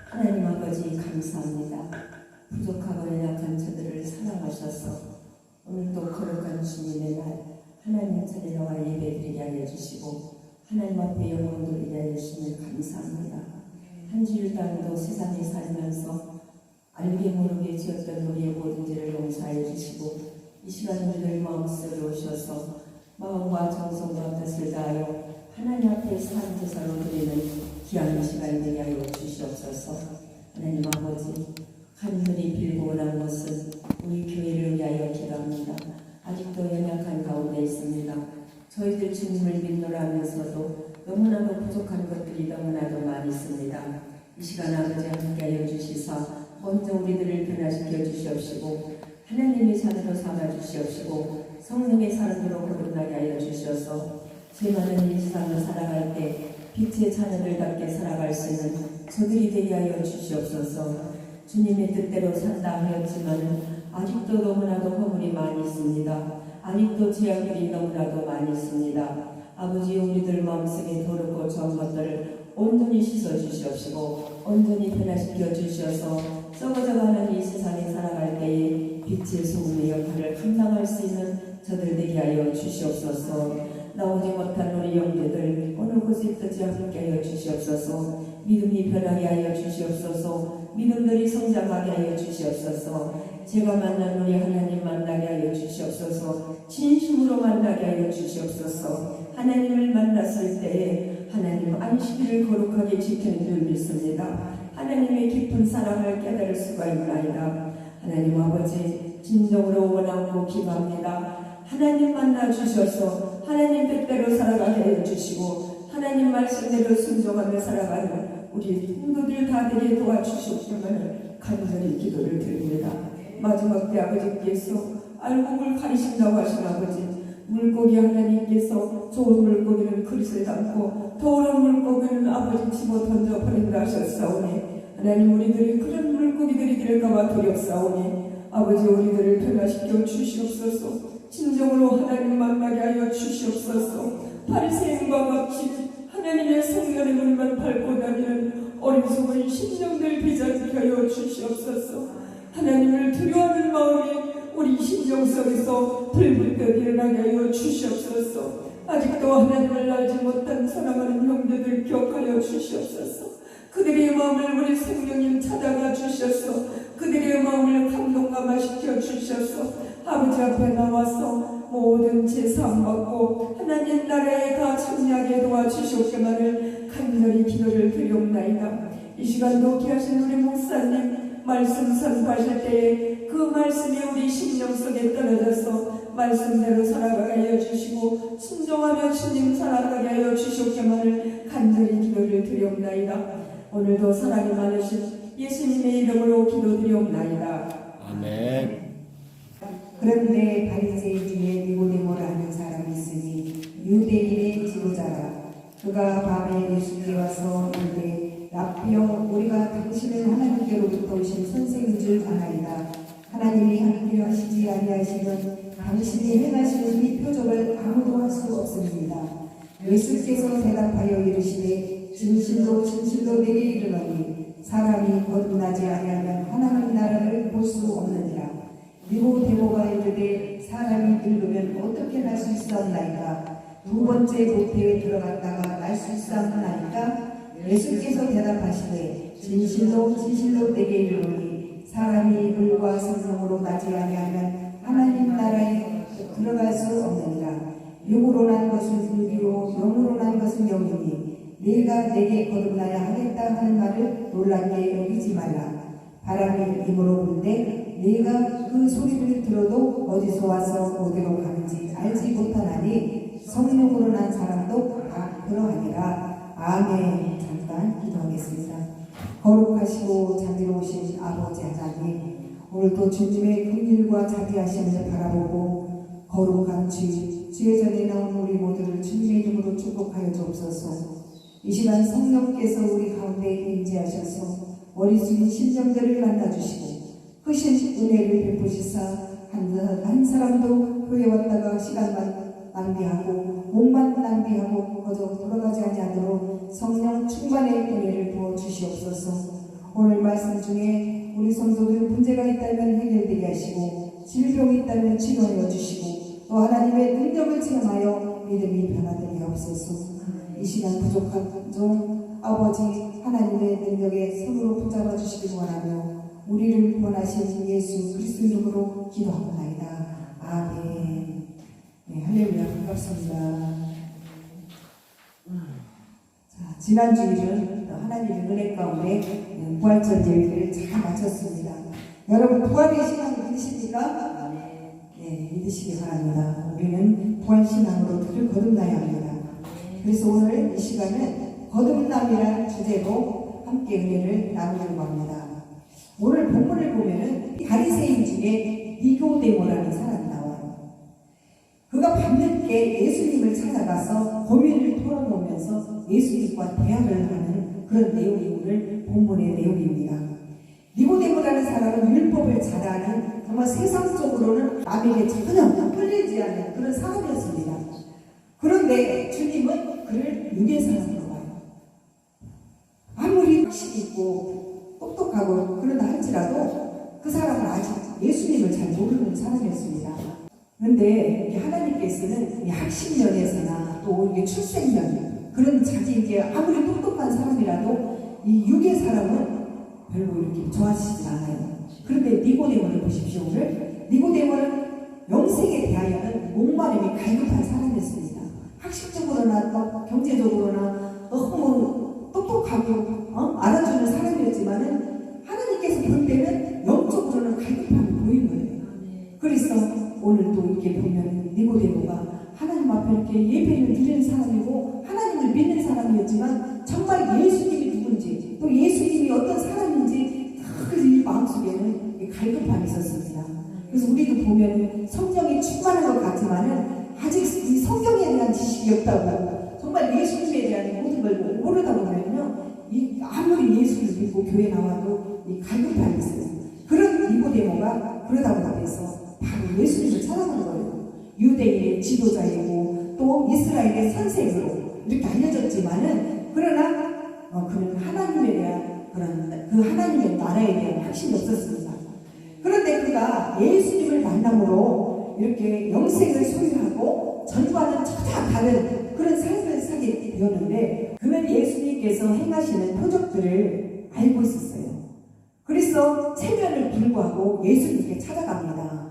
하나님 아버지 감사합니다. 부족하고 연약한 저들을 사랑하셔서 오늘도 거룩한 주님의 날 하나님 자리 나와 예배드리게 하여 주시고 하나님 앞에 영광 돌리게 하여 주시니 감사합니다. 한 주일간도 세상에 살면서 알게 모르게 지었던 우리의 모든 죄를 용서하여 주시고 이 시간 우리들 마음속에 오셔서 마음과 정성과 뜻을 다하여 하나님 앞에 산 제사로 드리는 귀한 시간 되게 하여 주시옵소서. 하나님 아버지, 하늘이 빌고 난 것은 우리 교회를 위하여 기도합니다. 아직도 연약한 가운데 있습니다. 저희들 주님을 믿노라면서도 너무나도 부족한 것들이 너무나도 많이 있습니다. 이 시간 아버지 함께하여 주시사 먼저 우리들을 변화시켜 주시옵시고 하나님의 자녀로 삼아 주시옵시고 성령의 사람으로 거듭나게 하여 주셔서 죄 많은 이 세상을 살아갈 때 빛의 자녀들답게 살아갈 수 있는 저들이 되게 하여 주시옵소서. 주님의 뜻대로 산다 하였지만 아직도 너무나도 허물이 많이 있습니다. 아직도 죄악들이 너무나도 많이 있습니다. 아버지, 우리들 마음속에 더럽고 좋은 것들을 온전히 씻어 주시옵시고 온전히 변화시켜 주셔서 썩어져가는 이 세상에 살아갈 때에 빛의 소금의 역할을 감당할 수 있는 저들 되게 하여 주시옵소서. 나오지 못한 우리 영계들 어느 곳에 있든지 함께 하여 주시옵소서. 믿음이 변하게 하여 주시옵소서. 믿음들이 성장하게 하여 주시옵소서. 제가 만난 우리 하나님 만나게 하여 주시옵소서. 진심으로 만나게 하여 주시옵소서. 하나님을 만났을 때에 하나님 안식일을 거룩하게 지키는 줄 믿습니다. 하나님의 깊은 사랑을 깨달을 수가 있나이다. 하나님 아버지, 진정으로 원하고 기도합니다. 하나님 만나 주셔서 하나님 뜻대로 살아가게 해 주시고 하나님 말씀대로 순종하며 살아가는 우리 성도들 다 되게 도와주시옵기를 간절히 기도를 드립니다. 마지막 때 아버지께서 알곡을 가리신다고 하신 아버지, 물고기 하나님께서 좋은 물고기는 그릇에 담고 더러운 물고기는 아버지 집어 던져 버린다 하셨사오니 하나님, 우리들이 그런 물고기들이 될까봐 두렵사오니 아버지, 우리들을 변화시켜 주시옵소서. 진정으로 하나님 만나게 하여 주시옵소서. 바리새인과 같이 하나님의 성전의 문만 밟고 다니는 어리석은 심령들 비자게 하여 주시옵소서. 하나님을 두려워하는 마음이 우리 심령 속에서 불붙어 일어나게 하여 주시옵소서. 아직도 하나님을 알지 못한 사랑하는 형제들 기억하여 주시옵소서. 그들의 마음을 우리 성령님 찾아가 주셔서 그들의 마음을 감동감화시켜 주셔서 아버지 앞에 나와서 모든 제사함 받고 하나님 나라에 다 참여하게 도와주시옵기만을 간절히 기도를 드리옵나이다. 이 시간도 귀하신 우리 목사님 말씀 선포하실 때에 그 말씀이 우리 심령 속에 떨어져서 말씀대로 살아가게 하여 주시고 순종하며 주님 살아가게 하여 주시옵기만을 간절히 기도를 드리옵나이다. 오늘도 사랑이 많으신 예수님의 이름으로 기도드리옵나이다. 아멘. 그런데 바리새인 중에 니고데모라 하는 사람이 있으니 유대인의 지도자라. 그가 밤에 예수께 와서 이르되 라피여, 우리가 당신을 하나님께로부터 오신 선생인 줄 아나이다. 하나님이 함께 하시지 아니하시면 당신이 행하시는 이 표적을 아무도 할 수 없습니다. 예수께서 대답하여 이르시되 진실로 진실로 내게 이르노니 사람이 거듭나지 아니하면 하나님 나라를 볼 수 없느니라. 니고데모가 이르되 사람이 늙으면 어떻게 날 수 있사옵나이까? 두 번째 모태에 들어갔다가 날 수 있사옵나이까? 예수께서 대답하시되 진실로 진실로 내게 이르노니 사람이 물과 성령으로 나지 아니하면 하나님 나라에 들어갈 수 없느니라. 육으로 난 것은 육이요 영으로 난 것은 영이니 네가 내게 거듭나야 하겠다 하는 말을 놀랍게 여기지 말라. 바람이 임으로 불되 네가 그 소리를 들어도 어디서 와서 어디로 가는지 알지 못하나니 성령으로 난 사람도 다 그러하니라. 아멘. 잠깐 기도하겠습니다. 거룩하시고 자비로우신 아버지 하나님, 오늘도 주님의 긍휼과 자비하심을 바라보고 거룩한 주의 전에 나온 우리 모두를 주님의 이름으로 축복하여 주옵소서. 이 시간 성령께서 우리 가운데 임재하셔서 어리숙인 심령들을 만나주시고 크신 은혜를 베푸시사 한 사람도 교회 왔다가 시간만 낭비하고 몸만 낭비하고 거저 돌아가지 아니하도록 성령 충만의 은혜를 부어 주시옵소서. 오늘 말씀 중에 우리 성도들 문제가 있다면 해결되게 하시고 질병이 있다면 치료하여 주시고 또 하나님의 능력을 체험하여 믿음이 변화되게 하옵소서. 이 시간 부족한 종 아버지 하나님의 능력에 손으로 붙잡아 주시길 원하며 우리를 구원하신 예수 그리스도 이름으로 기도하옵나이다. 아멘. 네, 할렐루야. 반갑습니다. 자, 지난 주일은 하나님의 은혜 가운데 부활절 예배를 잘 마쳤습니다. 여러분 부활의 신앙을 믿으십니까? 네, 믿으시기 바랍니다. 우리는 부활 신앙으로 늘 거듭나야 합니다. 그래서 오늘 이 시간은 거듭남이라는 주제로 함께 은혜를 나누려고 합니다. 오늘 본문을 보면은 바리새인 중에 니고데모라는 사람이 나와요. 그가 밤늦게 예수님을 찾아가서 고민을 털어놓으면서 예수님과 대화를 하는 그런 내용이 오늘 본문의 내용입니다. 니고데모라는 사람은 율법을 잘 아는 정말 세상적으로는 남에게 전혀 끌리지 않는 그런 사람이었습니다. 그런데 주님은 그를 유대 사람으로 봐요. 아무리 확신 있고 똑똑하고 그러다 할지라도 그 사람은 아직 예수님을 잘 모르는 사람이었습니다. 그런데 하나님께서는 이 학식면에서나 또 이게 출생면 그런 자기 이게 아무리 똑똑한 사람이라도 이 유대 사람은 별로 이렇게 좋아하시지 않아요. 그런데 니고데모를 보십시오. 오늘 니고데모는 영생에 대하여는 목마름이 갈급한 사람이었습니다. 학식적으로나 또 경제적으로나 너무 똑똑하고 알아주는 사람이었지만은 하나님께서 볼 때는 영적으로는 갈급함이 보이는 거예요. 그래서 오늘 또 이렇게 보면 니고데모가 하나님 앞에 이렇게 예배를 드리는 사람이고 하나님을 믿는 사람이었지만 정말 예수님이 누군지 또 예수님이 어떤 사람인지 이 마음속에는 갈급함이 있었습니다. 그래서 우리도 보면 성경이 충만한 것 같지만은 아직 이 성경에 대한 지식이 없다고 정말 예수님에 대한 모든 걸 모르다 보면요 아무리 예수를 믿고 교회 나와도 이 갈급함이 있어요. 그런 니고데모가 그러다 보니까 바로 예수님을 찾아간 거예요. 유대인의 지도자이고 또 이스라엘의 선생으로 이렇게 알려졌지만은 그러나 그는 하나님에 대한 그 하나님의 나라에 대한 확신이 없었습니다. 그런데 그가 예수님을 만남으로 이렇게 영생을 소유하고 전과는 전혀 다른 그런 삶을 살게 되었는데 그는 예수님께서 행하시는 표적들을 알고 있었어요. 그래서 체면을 불구하고 예수님께 찾아갑니다.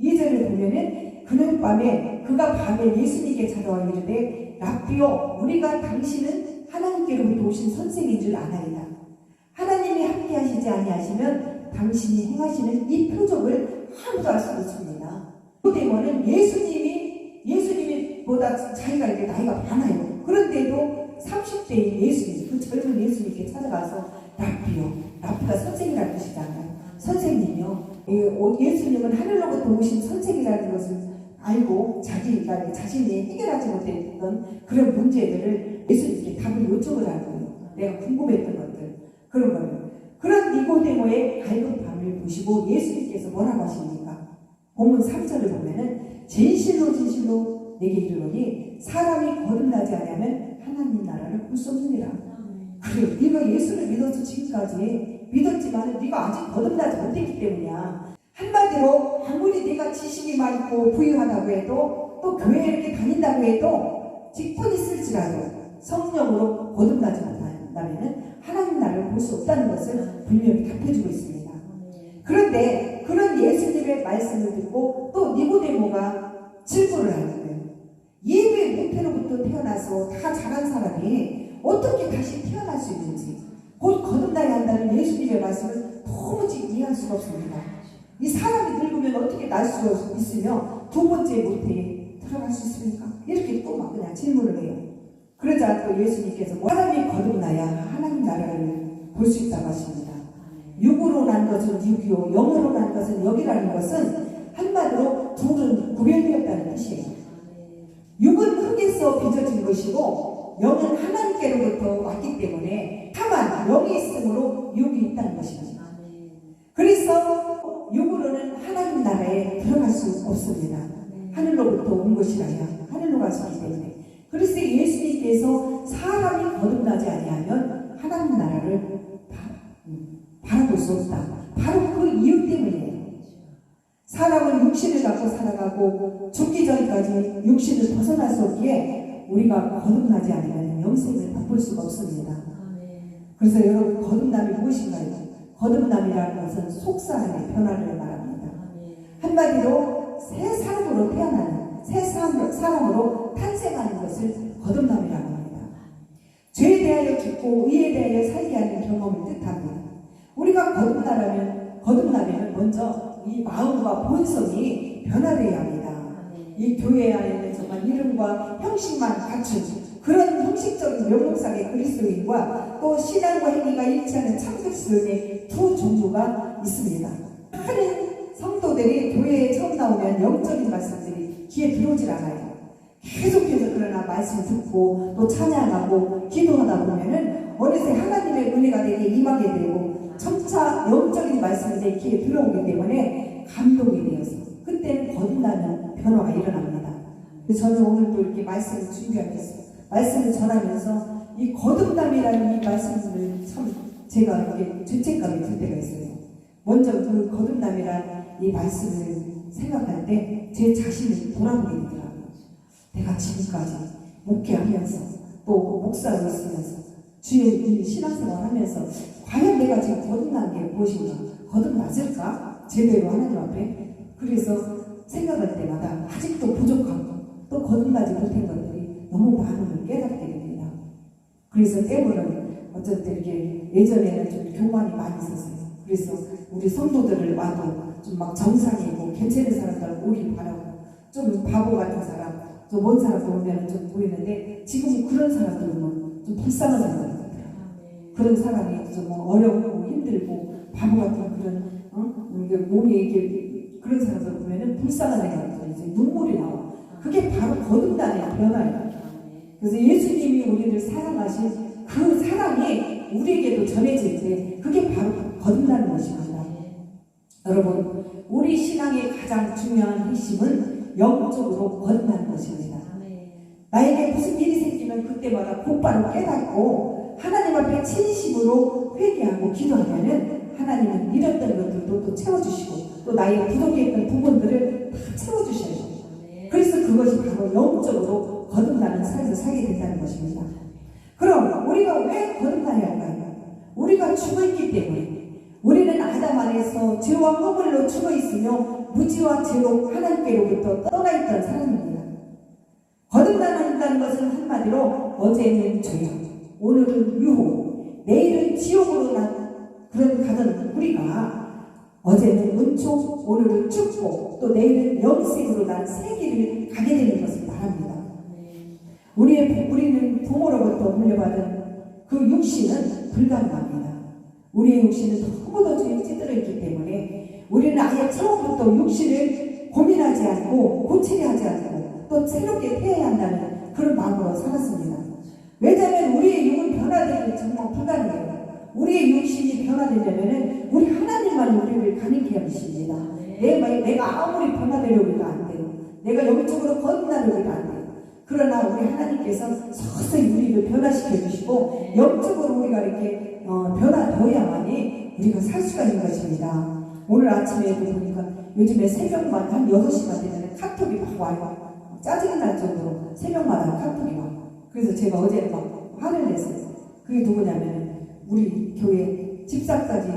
2절을 보면은 그날 밤에 그가 밤에 예수님께 찾아와 이르되 라삐오 우리가 당신은 하나님께로부터 오신 선생인 줄 아나이다. 하나님이 함께 하시지 아니하시면 당신이 행하시는 이 표적을 아무도 알 수 없습니다. 니고데모는 예수님이 보다 자기가 이제 나이가 많아요. 그런데도 30대인 예수님, 그 젊은 예수님께 찾아가서 라피가 선생이라는 뜻이잖아요. 선생님이요. 예수님은 하늘로부터 오신 선생이라는 것을 알고 자기가 자신이 해결하지 못했던 그런 문제들을 예수님께 답을 요청을 하는 거예요. 내가 궁금했던 것들 그런 거예요. 그런 니고데모의 갈급함을 보시고 예수님께서 뭐라고 하십니까? 본문 3절을 보면은 진실로 내게 이르노니 사람이 거듭나지 않으면 하나님 나라를 볼 수 없느니라. 그래, 네가 예수를 믿어서 지금까지 믿었지만 네가 아직 거듭나지 못했기 때문이야. 한마디로 아무리 네가 지식이 많고 부유하다고 해도 또 교회에 이렇게 다닌다고 해도 직분이 있을지라도 성령으로 거듭나지 못한다면 하나님 나라를 볼 수 없다는 것을 분명히 답해주고 있습니다. 그런데 그런 예수님의 말씀을 듣고 또 니고데모가 질문을 하는 거예요. 예배 모태로부터 태어나서 다 자란 사람이 어떻게 다시 태어날 수 있는지 곧 거듭나야 한다는 예수님의 말씀을 도무지 이해할 수가 없습니다. 이 사람이 늙으면 어떻게 날 수가 있으며 두 번째 모태에 들어갈 수 있습니까? 이렇게 또 막 그냥 질문을 해요. 그러자 또 예수님께서 사람이 거듭나야 하나님 나라를 볼 수 있다고 하십니다. 육으로 난 것은 육이요 영으로 난 것은 영이라는 것은 한마디로 둘은 구별되었다는 뜻이에요. 육은 흙에서 빚어진 것이고 영은 하나님께로부터 왔기 때문에 다만 영이 있으므로 육이 있다는 것입니다. 그래서 육으로는 하나님 나라에 들어갈 수 없습니다. 하늘로부터 온 것이라야 하늘로 가시기 때문에. 그래서 예수님께서 사람이 거듭나지 아니하면 하나님 나라를 수 없다. 바로 그 이유 때문이에요. 사람은 육신을 갖고 살아가고 죽기 전까지 육신을 벗어날 수 없기에 우리가 거듭나지 않으면 영생을 맛볼 수가 없습니다. 그래서 여러분, 거듭남이 무엇인가요? 거듭남이라는 것은 속사람의 변화를 말합니다. 한마디로 새 사람으로 태어나는, 새 사람으로 탄생하는 것을 거듭남이라고 합니다. 죄에 대하여 죽고 의에 대하여 살게 하는 경험을 뜻합니다. 우리가 거듭나면 먼저 이 마음과 본성이 변화되어야 합니다. 이 교회 안에는 정말 이름과 형식만 갖춘 그런 형식적인 명목상의 그리스도인과 또 신앙과 행위가 일치하는 참 그리스도인의 두 종류가 있습니다. 많은 성도들이 교회에 처음 나오면 영적인 말씀들이 귀에 들어오질 않아요. 계속해서 그러나 말씀 듣고 또 찬양하고 기도하다 보면은 어느새 하나님의 은혜가 내게 임하게 되고 점차 영적인 말씀이 귀에 들어오기 때문에 감동이 되어서 그때는 거듭나는 변화가 일어납니다. 그래서 저는 오늘 또 이렇게 말씀을 준비하면서 말씀을 전하면서 이 거듭남이라는 이 말씀을 참 제가 이렇게 죄책감이 들 때가 있어요. 먼저 그 거듭남이라는 이 말씀을 생각할 때 제 자신을 돌아보게 되더라고요. 내가 지금까지 목회하면서 또 목사로 있으면서 주의 신앙생활 하면서 과연 내가 지금 거듭난 게 무엇인가? 거듭났을까? 제대로 하나님 앞에? 그래서 생각할 때마다 아직도 부족하고 또 거듭나지 못한 것들이 너무 많은 걸 깨닫게 됩니다. 그래서 때로는 어쨌든 이렇게 예전에는 좀 교만이 많이 있었어요. 그래서 우리 성도들을 와도 좀 막 정상이고 괜찮은 사람들 오길 바라고 좀 바보 같은 사람, 좀 먼 사람들 오면 좀 보이는데 지금 그런 사람들은 좀 불쌍한 사람들 같아요. 그런 사람이 좀 어렵고 힘들고 바보 같은 그런 몸이 이렇게 그런 사람들 보면은 불쌍한 생각이 이제 눈물이 나와. 그게 바로 거듭남의 변화예요. 그래서 예수님이 우리를 사랑하신 그 사랑이 우리에게도 전해질 때 그게 바로 거듭나는 것입니다. 여러분, 우리 신앙의 가장 중요한 핵심은 영적으로 거듭나는 것입니다. 나에게 무슨 일이 생기면 그때마다 곧바로 깨닫고 하나님 앞에 진심으로 회개하고 기도하면은 하나님은 잃었던 것들도 또 채워주시고 또 나의 부족했던 부분들을 다 채워주셔요. 그래서 그것이 바로 영적으로 거듭나는 삶을 살게 된다는 것입니다. 그럼 우리가 왜 거듭나야 할까요? 우리가 죽어있기 때문에 우리는 아담 안에서 죄와 허물로 죽어있으며 무지와 죄로 하나님께로부터 떠나있던 사람입니다. 거듭난다는 것은 한마디로 어제는 죄악, 오늘은 유혹, 내일은 지옥으로 가던 우리가 어제는 은총, 오늘은 축복, 또 내일은 영생으로 난 세계를 가게 되는 것을 말합니다. 우리는 부모로부터 물려받은 그 육신은 불가능합니다. 우리의 육신은 너무도 죄에 찌들어 있기 때문에 우리는 아예 처음부터 육신을 고민하지 않고 고치려 하지 않고 또 새롭게 태어야 한다는 그런 마음으로 살았습니다. 왜냐하면 우리의 육은 변화되기 정말 불가능해요. 우리의 육신이 변화되려면 우리 하나님만 우리를 가능케 하십니다. 내가 아무리 변화되려고 해도 안 돼요. 내가 영적으로 거듭나려고 해도 안 돼요. 그러나 우리 하나님께서 서서히 우리를 변화시켜 주시고 영적으로 우리가 이렇게 변화되어야만이 우리가 살 수가 있는 것입니다. 오늘 아침에도 보니까 요즘에 새벽마다 한 6시만 되면 카톡이 막 와요. 짜증이 날 정도로 새벽마다 카톡이 와요. 그래서 제가 어제 막 화를 냈어요. 그게 누구냐면 우리 교회 집사까지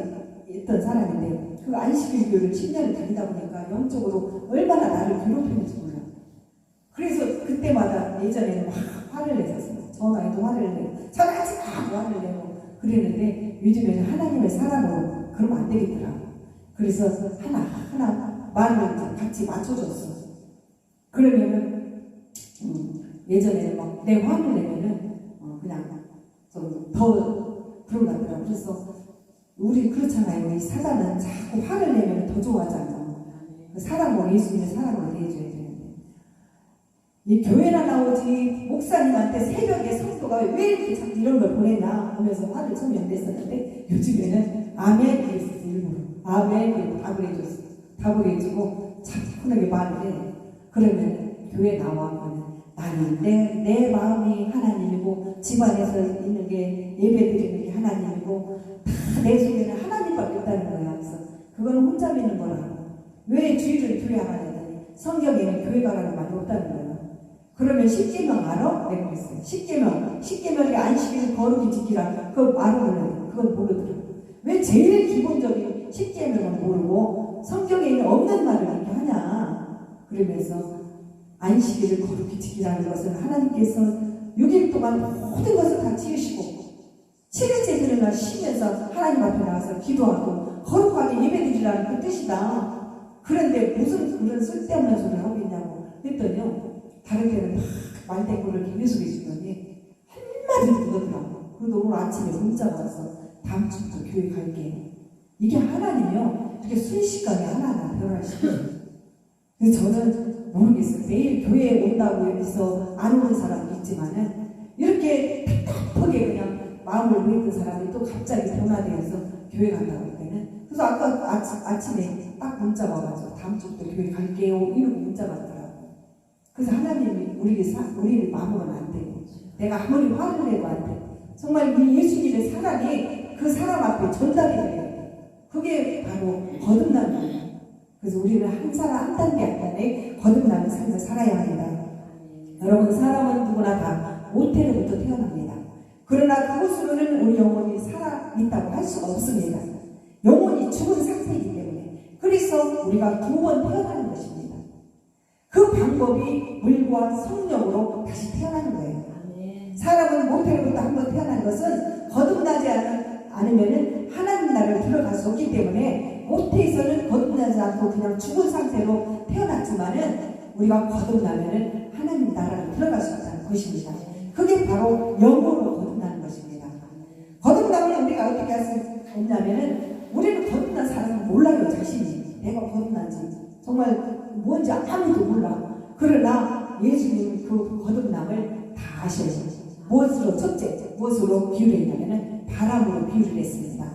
있던 사람인데 그 안식일교를 10년을 다니다 보니까 영적으로 얼마나 나를 괴롭히는지 몰라요. 그래서 그때마다 예전에는 막 화를 냈었어요. 전화해도 화를 내고 전화하지 마! 화를 내고 그랬는데 요즘에는 하나님의 사랑으로 그러면 안 되겠더라고요. 그래서 하나 말을 같이 맞춰줬어. 그러면은 예전에는 막 내 화를 내면은 그냥 좀 더 그런 것 같더라고요. 그래서 우리 그렇잖아요. 이 사단은 자꾸 화를 내면 더 좋아하잖아요. 사랑으로 예수님의 사랑으로 대해줘야 되는데 이 교회나 나오지 목사님한테 새벽에 성도가 왜 이렇게 자꾸 이런 걸 보냈나 하면서 화를 처음에 냈었는데 요즘에는 아멘 그랬었어. 일부러 아멘 그리고 답을 해주고 차분하게 말을 해. 그러면 교회 나와보면 나는 내 마음이 하나님이고 집안에서 있는 게 예배 드리는 게 하나님이고 다 내 속에는 하나님밖에 없다는 혼자 믿는 거라고. 왜 주일은 교회 안 하냐더니 성경에는 교회 가라는 말이 없다는 거야. 그러면 10계명 알아? 내가 그랬어요. 10계명이 안식일을 거룩히 지키라. 그거 알아보는 그건 모르더라고. 왜 제일 기본적인 10계명은 모르고 성경에 있는 없는 말을 이렇게 하냐. 그러면서 안식일을 거룩히 지키라는 것은 하나님께서 6일 동안 모든 것을 다 지으시고 7일째 되는 날 쉬면서 하나님 앞에 나가서 기도하고 거룩하게 예배드리라는 그 뜻이다. 그런데 무슨 그런 쓸데없는 소리를 하고 있냐고 했더니요. 다른 때는 막 말대꾸를 이렇게 계속 해주더니 한마디 그러더라고. 그래도 오늘 아침에 문자가 와서 다음 주부터 교회 갈게요. 이게 하나님이요. 이렇게 순식간에 하나하나 변화시켜요. 그래서 저는 모르겠어요. 매일 교회에 온다고 해서 안 오는 사람도 있지만은 이렇게 답답하게 그냥 마음을 보이던 사람이 또 갑자기 변화되어서 교회 간다고 할 때는 그래서 아까 아침에 딱 문자가 와가지고 다음 주부터 교회 갈게요 이러고 문자가 왔더라고. 그래서 하나님이 우리를 마음으로는 안 되고 내가 아무리 화를 내도 안 돼. 정말 이 예수님의 사랑이 그 사람 앞에 전달이 돼야 돼. 그게 바로 거듭남이에요. 그래서 우리는 한 사람 한 단계 한 단계 거듭나는 삶을 살아야 합니다. 여러분 사람은 누구나 다 모태로부터 태어납니다. 그러나 그것으로는 우리 영혼이 살아있다고 할 수가 없습니다. 영혼이 죽은 상태이기 때문에 그래서 우리가 2번 태어나는 것입니다. 그 방법이 물과 성령으로 다시 태어나는 거예요. 사람은 모태로부터 한번 태어난 것은 거듭나지 않으면 하나님 나라를 들어갈 수 없기 때문에 모태에서는 거듭나지 않고 그냥 죽은 상태로 태어났지만은 우리가 거듭나면은 하나님 나라를 들어갈 수 있다는 것입니다. 그게 바로 영으로 거듭나는 것입니다. 거듭나면 우리가 어떻게 할 수 없냐면은 우리는 거듭난 사람은 몰라요. 자신이 내가 거듭난지 정말 뭔지 아무도 몰라. 그러나 예수님은 그 거듭남을 다 아셔요. 무엇으로? 첫째, 무엇으로 비유를 했냐면은 바람으로 비유를 했습니다.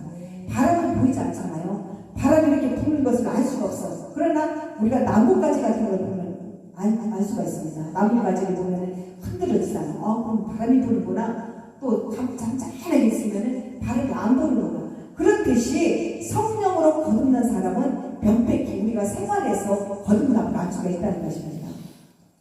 바람은 보이지 않잖아요. 바람이 이렇게 부는 것을 알 수가 없어요. 그러나 우리가 나뭇가지 같은 걸 보면 알 수가 있습니다. 나뭇가지를 보면은 흔들어지잖아요. 그럼 바람이 부는구나. 또 잠잠하게 있으면은 바람이 안 부는구나. 그렇듯이 성령으로 거듭난 사람은 명백히 우리가 생활에서 거듭남을 알 수가 있다는 것입니다.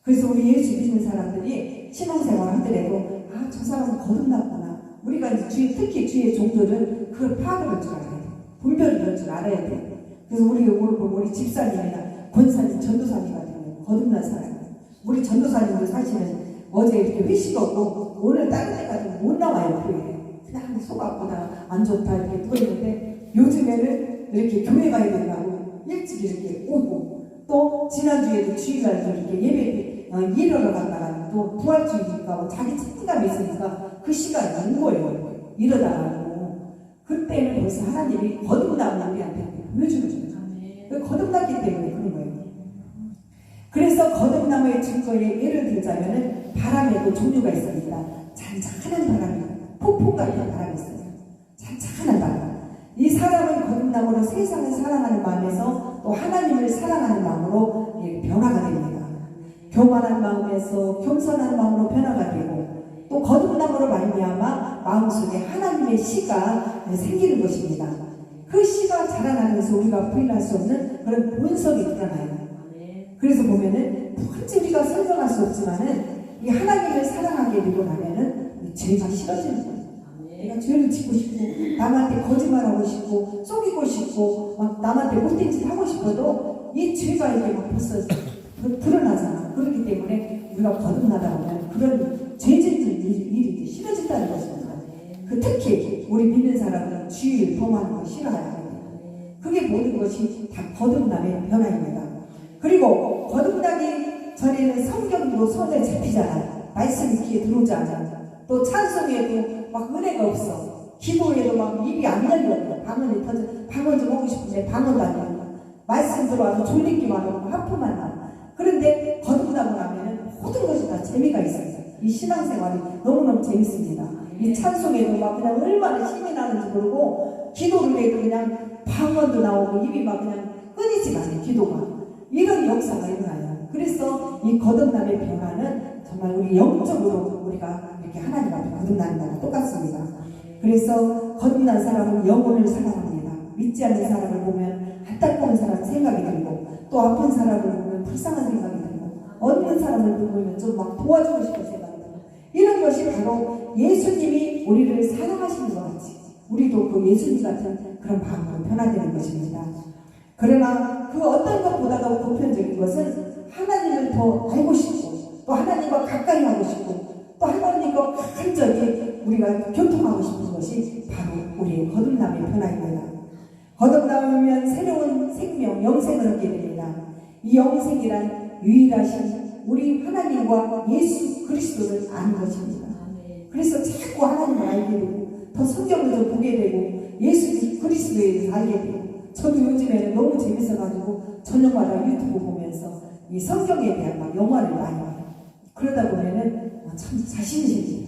그래서 우리 예수 믿는 사람들이 신앙생활 하더라도 저 사람은 거듭났구나. 우리가 이제 특히 주의 종들은 그걸 파악을 할 줄 알아야 돼. 분별을 할 줄 알아야 돼. 그래서 우리 집사님이나 권사님, 전도사님 같은 경우 거듭난 사람이에요. 우리 전도사님들 사실은 어제 이렇게 회식 없고 오늘 다른 데 가서 못 나와요. 교회에. 그냥 속 아프다, 안 좋다 이렇게 누워있는데 요즘에는 이렇게 교회 가야 된다고 일찍 이렇게 오고 또 지난주에도 주일날도 이렇게 예배 일하러 갔다가 또 부활주의니까 자기 책임감이 있으니까 그 시간이 온 거예요. 이러다가고 그때는 벌써 하나님이 거듭남을 우리한테 보여주는 거예요. 거듭났기 때문에 그런 거예요. 그래서 거듭남의 증거에 예를 들자면은 바람에도 종류가 있습니다. 잔잔한 바람이 폭풍 같은 바람이 있어요. 잔잔한 바람. 이 사람은 거듭남으로 세상을 사랑하는 마음에서 또 하나님을 사랑하는 마음으로 변화가 됩니다. 교만한 마음에서 겸손한 마음으로 변화가 되고 또 거듭남으로 말미암아 마음속에 하나님의 씨가 생기는 것입니다. 그 씨가 자라나면서 우리가 부인할 수 없는 그런 본성이 드러나요. 그래서 보면은 굳이 우리가 설명할 수 없지만은 이 하나님을 사랑하게 되고 나면은 죄가 싫어지는 거예요. 내가 죄를 짓고 싶고 남한테 거짓말하고 싶고 속이고 싶고 막 남한테 못된 짓 하고 싶어도 이 죄가 이렇게 막 벌써 드러나잖아. 그렇기 때문에 우리가 거듭나다 보면 그런 죄 짓는 일이 싫어진다는 것입니다. 특히 우리 믿는 사람은 주의를 범하는 거 싫어해야 합니다. 그게 모든 것이 다 거듭남의 변화입니다. 그리고 거듭나기 전에는 성경도 손에 잡히잖아요. 말씀이 귀에 들어오지 않아. 또 찬송에도 막 은혜가 없어. 기도에도 막 입이 안 열려. 방언이 터져. 방언 좀 하고 싶은데 방언도 안 열려. 말씀 들어와서 졸리기만 하고 하품만 나고. 그런데 거듭나고 나면 모든 것이 다 재미가 있어요. 이 신앙생활이 너무너무 재밌습니다. 이 찬송에도 막 그냥 얼마나 힘이 나는지 모르고 기도를 해도 그냥 방언도 나오고 입이 막 그냥 끊이지가 않아요. 기도가. 이런 역사가 일어나요. 그래서 이 거듭남의 변화는 정말 우리 영적으로 우리가 이렇게 하나님 앞에 거듭나는 거랑 똑같습니다. 그래서 거듭난 사람은 영혼을 사랑합니다. 믿지 않는 사람을 보면 안타까운 사람 생각이 들고, 또 아픈 사람을 보면 불쌍한 생각이 들고, 어떤 사람을 보면 좀 막 도와주고 싶은 생각이 들고, 이런 것이 바로 예수님이 우리를 사랑하시는 것 같이 우리도 그 예수님 같은 그런 마음으로 변화되는 것입니다. 그러나 그 어떤 것보다도 보편적인 것은 하나님을 더 알고 싶고, 또 하나님과 가까이 하고 싶고, 또 하나님과 간절히 우리가 교통하고 싶은 것이 바로 우리의 거듭남의 변화입니다. 거듭나면 새로운 생명, 영생을 얻게 됩니다. 이 영생이란 유일하신 우리 하나님과 예수 그리스도를 아는 것입니다. 그래서 자꾸 하나님을 알게 되고, 더 성경을 좀 보게 되고, 예수 그리스도에 대해서 알게 되고, 저도 요즘에는 너무 재밌어가지고 저녁마다 유튜브 보면서 이 성경에 대한 막 영화를 많이 봐요. 그러다 보면은 참 자신이 생겨요.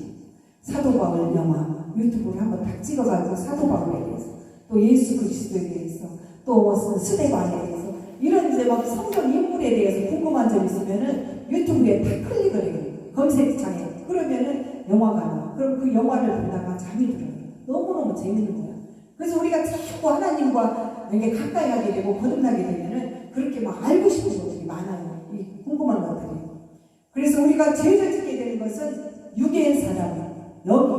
사도 바울 영화 유튜브를 한번 딱 찍어가지고 사도 바울에 대해서, 또 예수 그리스도에 대해서, 또 스데반에 대해서, 이런 이제 막 성경 인물에 대해서 궁금한 점 있으면은 유튜브에 다 클릭을 해요. 검색창에. 그러면은 영화가 나와. 그럼 그 영화를 보다가 잠이 들어요. 너무너무 재밌는 거야. 그래서 우리가 자꾸 하나님과 이렇게 가까이 하게 되고 거듭나게 되면은 그렇게 막 알고 싶은 것들이 많아요. 이 궁금한 것들이. 그래서 우리가 죄를 짓게 되는 것은 육의 사람,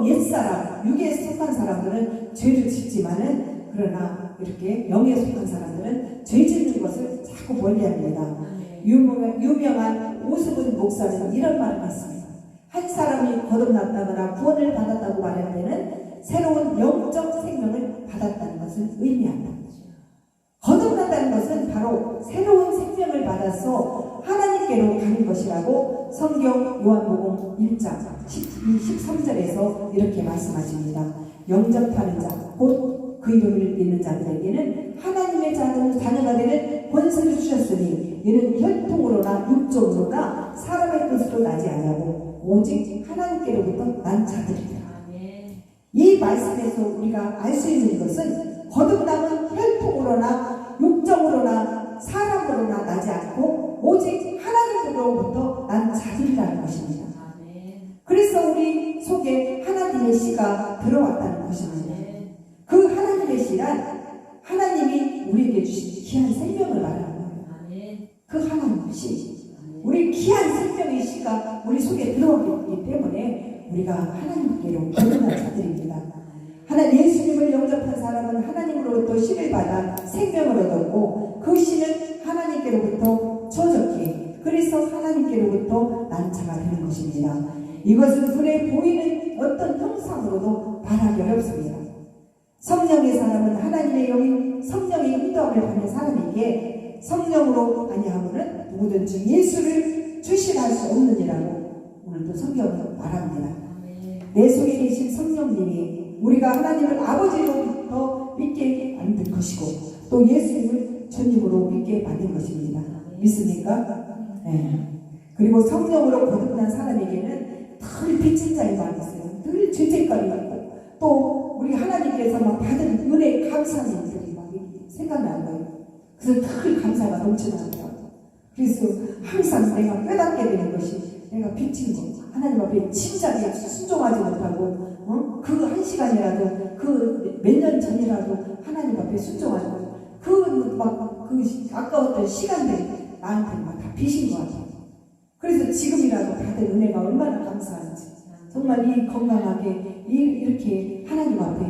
옛사람, 육에 속한 사람들은 죄를 짓지만은, 그러나 이렇게 영에 속한 사람들은 죄 짓는 것을 자꾸 멀리합니다. 유명한 오스분 목사는 이런 말을 했습니다. 한 사람이 거듭났다거나 구원을 받았다고 말할 때는 새로운 영적 생명을 받았다는 것을 의미한다. 거듭난다는 것은 바로 새로운 생명을 받아서 하나님께로 가는 것이라고 성경 요한복음 1장 13절에서 이렇게 말씀하십니다. 영접하는 자, 곧 그 이름을 믿는 자들에게는 하나님의 자녀가 되는 권세를 주셨으니 이는 혈통으로나 육적으로나 사람의 뜻으로 나지 아니하고 오직 하나님께로부터 난 자들이다. 이 말씀에서 우리가 알 수 있는 것은 거듭남은 혈통으로나 육정으로나 사람으로나 나지 않고 오직 하나님으로부터 난 자들이라는 것입니다. 그래서 우리 속에 하나님의 씨가 들어왔다는 것입니다. 그 하나님의 씨란 하나님이 우리에게 주신 귀한 생명을 말하는 거예요. 그 하나님의 씨, 우리 귀한 생명의 씨가 우리 속에 들어왔기 때문에 우리가 하나님께로 거듭난 자들입니다. 하나님 예수님을 영접한 사람은 하나님으로부터 씨를 받아 생명을 얻었고, 그 씨는 하나님께로부터 주어졌기에 그래서 하나님께로부터 난자가 되는 것입니다. 이것은 눈에 보이는 어떤 형상으로도 말하기 어렵습니다. 성령의 사람은 하나님의 영이 성령의 인도함을 받는 사람에게 성령으로 아니하고는 누구든지 예수를 주시할 수 없느니라고 오늘도 성경은 말합니다. 내 속에 계신 성령님이 우리가 하나님을 아버지로부터 믿게 만든 것이고, 또 예수님을 주님으로 믿게 만든 것입니다. 믿습니까? 네. 그리고 성령으로 거듭난 사람에게는 늘 빚진 자의 마음이 있어요. 늘 죄책감이 있고, 또 우리 하나님께서 막 받은 은혜에 감사하는 일들이 막 생각나는 거예요. 그래서 늘 감사가 넘쳐나는 거예요. 그래서 항상 내가 깨닫게 되는 것이, 내가 빚진 거, 하나님 앞에 진작에 순종하지 못하고, 그 한 시간이라도, 그 몇 년 전이라도 하나님 앞에 순종하고, 그 아까웠던 시간들이 나한테 막 다 빚인 것 같아요. 그래서 지금이라도 다들 은혜가 얼마나 감사한지, 정말 이 건강하게 이렇게 하나님 앞에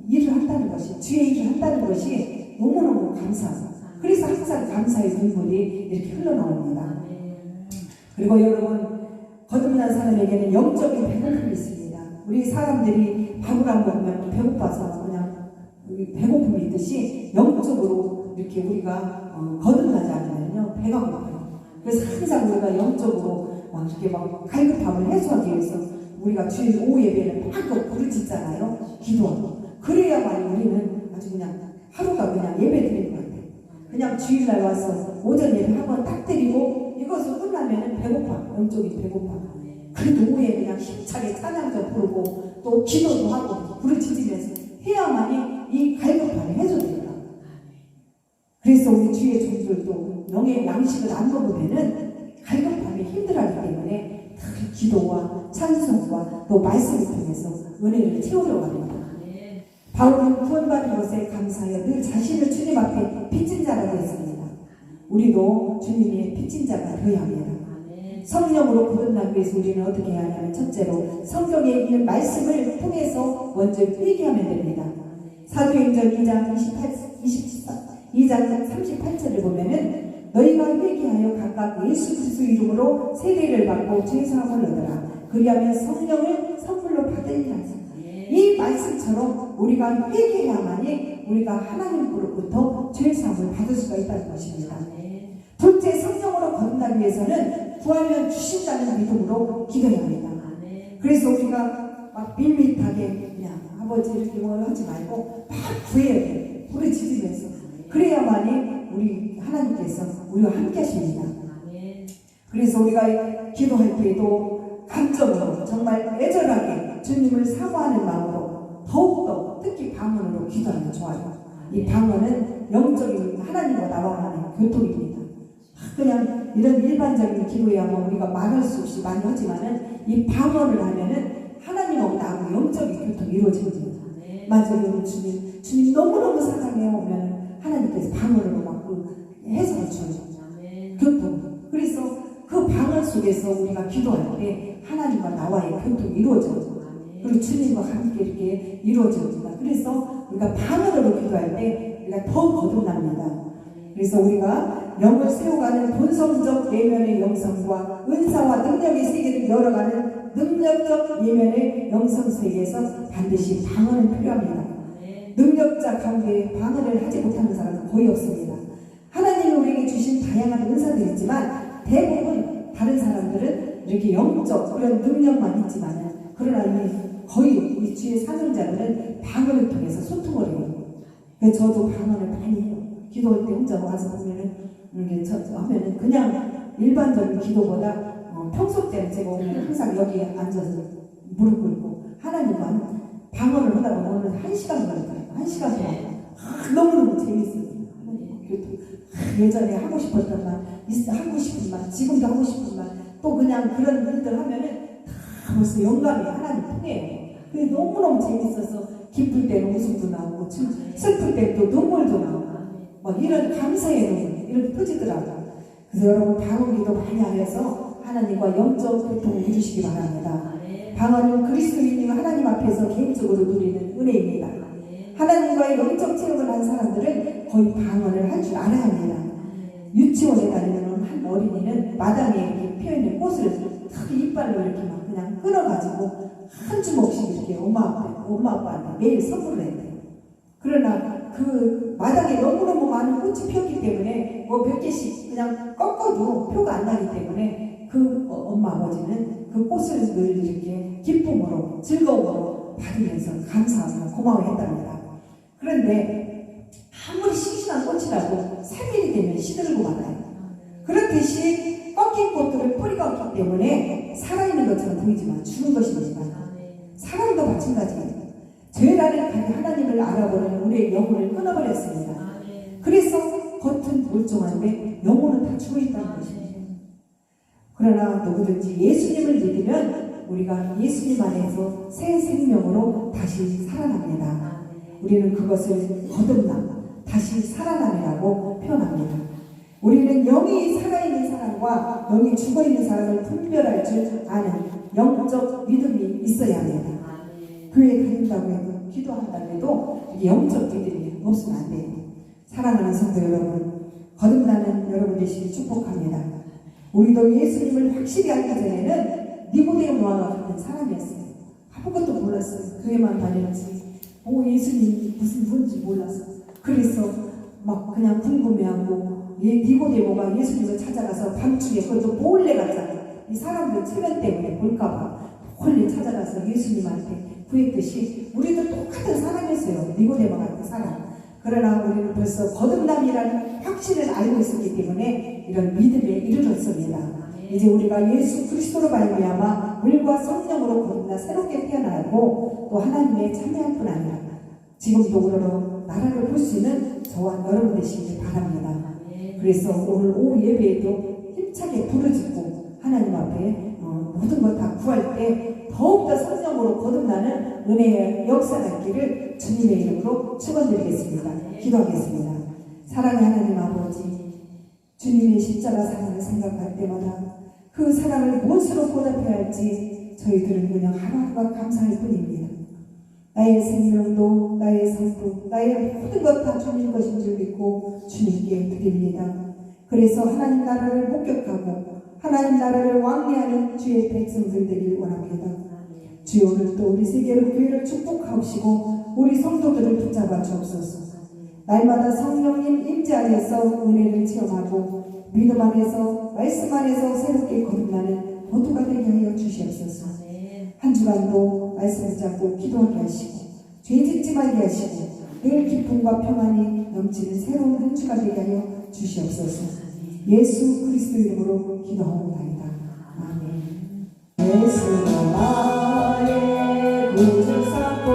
일을 한다는 것이, 주의 일을 한다는 것이 너무너무 감사하고, 그래서 항상 감사의 눈물이 이렇게 흘러나옵니다. 그리고 여러분, 거듭난 사람에게는 영적인 배고픔이 있습니다. 우리 사람들이 밥을 안 먹으면 배고파서 그냥 배고픔이 있듯이 영적으로 이렇게 우리가 거듭나지 않으면요 배가 고파요. 그래서 항상 우리가 영적으로 막 이렇게 막 갈급함을 해소하기 위해서 우리가 주일 오후 예배는 막 부르짖잖아요. 기도하고. 그래야만 우리는 아주 그냥 하루가 그냥 예배 드리는 것 같아요. 그냥 주일날 와서 오전 예배 한번 딱 드리고 이것을 끝나면 배고파. 영적인 배고파. 그래도 오후에 그냥 힘차게 찬양도 부르고 또 기도도 하고 부르짖으면서 해야만이 이 갈급함이 해소됩니다. 그래서 우리 주의 종들도 영의 양식을 안 먹으면은 갈급함이 힘들어하기 때문에 늘 기도와 찬송과 또 말씀을 통해서 은혜를 채우려고 합니다. 바울은 구원받은 것에 감사하여 늘 자신의 픽진자가 되었습니다. 우리도 주님의 픽진자가 되어야 합니다. 성령으로 거듭나기 위해서 우리는 어떻게 해야 하냐면, 첫째로 성경에 있는 말씀을 통해서 먼저 회개하면 됩니다. 사도행전 2장 38절을 보면은 너희가 회개하여 각각 예수 그리스도 이름으로 세례를 받고 죄사함을 얻으라. 그리하면 성령을 선물로 받으리라. 이 말씀처럼 우리가 회개해야만이 우리가 하나님으로부터 죄사함을 받을 수가 있다는 것입니다. 둘째, 성령으로 거듭나기 위해서는 구하면 주신다는 믿음으로 기도해야 합니다. 그래서 우리가 막 밋밋하게 그냥 아버지 이렇게 뭘 하지 말고 막 구해야 돼요. 부르짖으면서. 그래야만이 우리 하나님께서 우리와 함께 하십니다. 그래서 우리가 기도할 때에도 감정으로 정말 애절하게 주님을 사모하는 마음으로 더욱더 특히 방언으로 기도하면 좋아요. 이 방언은 영적인 하나님과 나와만의 교통입니다. 그냥 이런 일반적인 기도야뭐 우리가 말할 수 없이 많이 하지만은 이 방언을 하면은 하나님하고 나하고 영적인 교통이 이루어집니다. 맞아요. 주님 너무너무 사랑해요. 오면 하나님께서 방언으로 막 해석을 줘요. 교통. 그래서 그 방언 속에서 우리가 기도할 때 하나님과 나와의 교통이 이루어져요. 그리고 주님과 함께 이렇게 이루어집니다. 그래서 우리가 방언으로 기도할 때 우리가 더 거듭납니다. 그래서 우리가 영을 세워가는 본성적 내면의 영성과 은사와 능력의 세계를 열어가는 능력적 내면의 영성 세계에서 반드시 방언은 필요합니다. 능력자 가운데 방언을 하지 못하는 사람은 거의 없습니다. 하나님이 우리에게 주신 다양한 은사들이 있지만 대부분 다른 사람들은 이렇게 영적 그런 능력만 있지만 그러나 거의 이 주의 사명자들은 방언을 통해서 소통을 해요. 그래서 저도 방언을 많이 해요. 기도할 때 혼자 와서 보면은 하면은 그냥 일반적인 기도보다 평소 때는 제가 오면 항상 여기에 앉아서 무릎 꿇고 하나님과 방언을 하다 보면 오늘 1시간 걸렸어요. 1시간 동안 너무너무 재밌어요. 예전에 하고 싶었던 말, 하고 싶은 말, 지금도 하고 싶은 말, 또 그냥 그런 일들 하면은 다 벌써 영감이 하나님 통해요. 그게 너무너무 재밌어서 기쁠 때는 웃음도 나오고 슬플 때는 또 눈물도 나오고 막 이런 감사의 눈물 이렇게 터지더라고요. 그래서 여러분 방언기도 많이 하여서 하나님과 영적 교통을 이루시기 바랍니다. 방언은 그리스도인이 하나님 앞에서 개인적으로 누리는 은혜입니다. 하나님과의 영적 체험을 한 사람들은 거의 방언을 할 줄 알아야 합니다. 유치원에 다니는 한 어린이는 마당에 이렇게 피어있는 꽃을 크게 이빨로 이렇게 막 그냥 끊어가지고 한 주먹씩 이렇게 엄마 아빠한테 매일 선물을 했대요. 그러나 그 마당에 너무너무 많은 꽃이 피었기 때문에 뭐 몇 개씩 그냥 꺾어도 표가 안 나기 때문에 그 엄마 아버지는 그 꽃을 늘 이렇게 기쁨으로 즐거움으로 받으면서 감사하고 고마워했답니다. 그런데 아무리 싱싱한 꽃이라도 3일이 되면 시들고 말아요. 그렇듯이 꺾인 꽃들은 뿌리가 없기 때문에 살아있는 것처럼 보이지만 죽은 것입니다. 사람도 마찬가지입니다. 죄라는 강이 하나님을 알아보는 우리의 영혼을 끊어버렸습니다. 그래서 겉은 멀쩡한데 영혼은 다 죽어있다는 것입니다. 그러나 누구든지 예수님을 믿으면 우리가 예수님 안에서 새 생명으로 다시 살아납니다. 우리는 그것을 거듭남, 다시 살아남이라고 표현합니다. 우리는 영이 살아있는 사람과 영이 죽어있는 사람을 분별할 줄 아는 영적 믿음이 있어야 합니다. 교회 다닌다고 해도 기도한다고 해도 영적 믿음이 없으면 안 돼요. 사랑하는 성도 여러분, 거듭나는 여러분 되시길 축복합니다. 우리도 예수님을 확실히 알기 전에는 니고데모와 같은 사람이었어요. 아무것도 몰랐어요. 교회만 다녔지 예수님 무슨 뭔지 몰랐어. 그래서 막 그냥 궁금해하고 니고데모가 예수님을 찾아가서 밤중에 그것도 몰래 갔잖아요. 이 사람들 체면 때문에 볼까봐 몰래 찾아가서 예수님한테 구했듯이 우리도 똑같은 사람이었어요. 니고데모 같은 사람. 그러나 우리는 벌써 거듭남이라는 확신을 알고 있었기 때문에 이런 믿음에 이르렀습니다. 이제 우리가 예수 그리스도로 말미암아 물과 성령으로 거듭나 새롭게 태어나고 또 하나님의 참여할 뿐 아니라 지금도 우리로 나라를 볼 수 있는 저와 여러분 되시길 바랍니다. 그래서 오늘 오후 예배에도 힘차게 부르짖고 하나님 앞에 모든 것 다 구할 때 더욱더 성령으로 거듭나는 은혜의 역사가 있기를 주님의 이름으로 축원드리겠습니다. 기도하겠습니다. 사랑의 하나님 아버지, 주님의 십자가 사랑을 생각할 때마다 그 사랑을 무엇으로 보답해야 할지 저희들은 그냥 하루하루가 감사할 뿐입니다. 나의 생명도 나의 삶도 나의 모든 것 다 주님 것인 줄 믿고 주님께 드립니다. 그래서 하나님 나라를 목격하고 하나님 나라를 왕래하는 주의 백성들 되길 원합니다. 주여 오늘 또 우리 세계로 교회를 축복하시고 우리 성도들을 붙잡아 주옵소서. 날마다 성령님 임재 안에서 은혜를 체험하고 믿음 안에서 말씀 안에서 새롭게 거듭나는 모두가 되게 하여 주시옵소서. 한 주간도 말씀 붙잡고 기도하게 하시고 죄 짓지 말게 하시고 늘 기쁨과 평안이 넘치는 새로운 한 주가 되게 하여 주시옵소서. 예수 그리스도 이름으로 기도하옵나이다. 아멘. 예수 나의 구주 삼고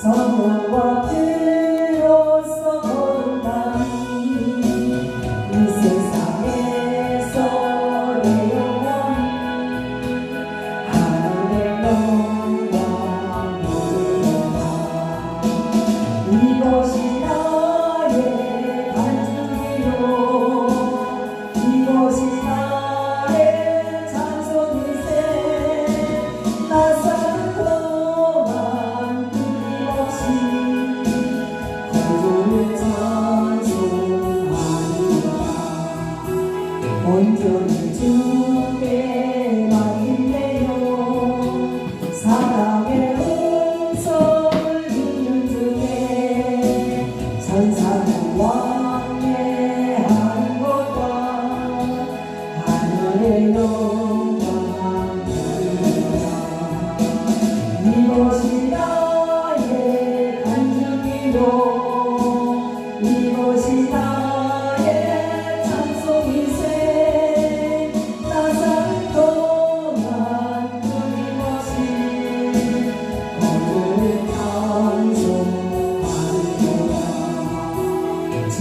성령과 피로써 거듭나니 이 세상에서 내 영혼이 하늘의 영광 누리리라. 이것이 나의 반죽이요 이것이 나의 찬송일세. 나 사는 동안 끊임없이 구주를 찬송하리라. 온전히 주께 맡기네요. 사랑의 음성을 듣는 중에 천사는 왕래하는 것과 하늘의 영광 누리리라. 이것이 나의 간증이요 이것이 나의 찬송일세. 나 사는 동안 끊임없이 거듭 찬송하리라. 주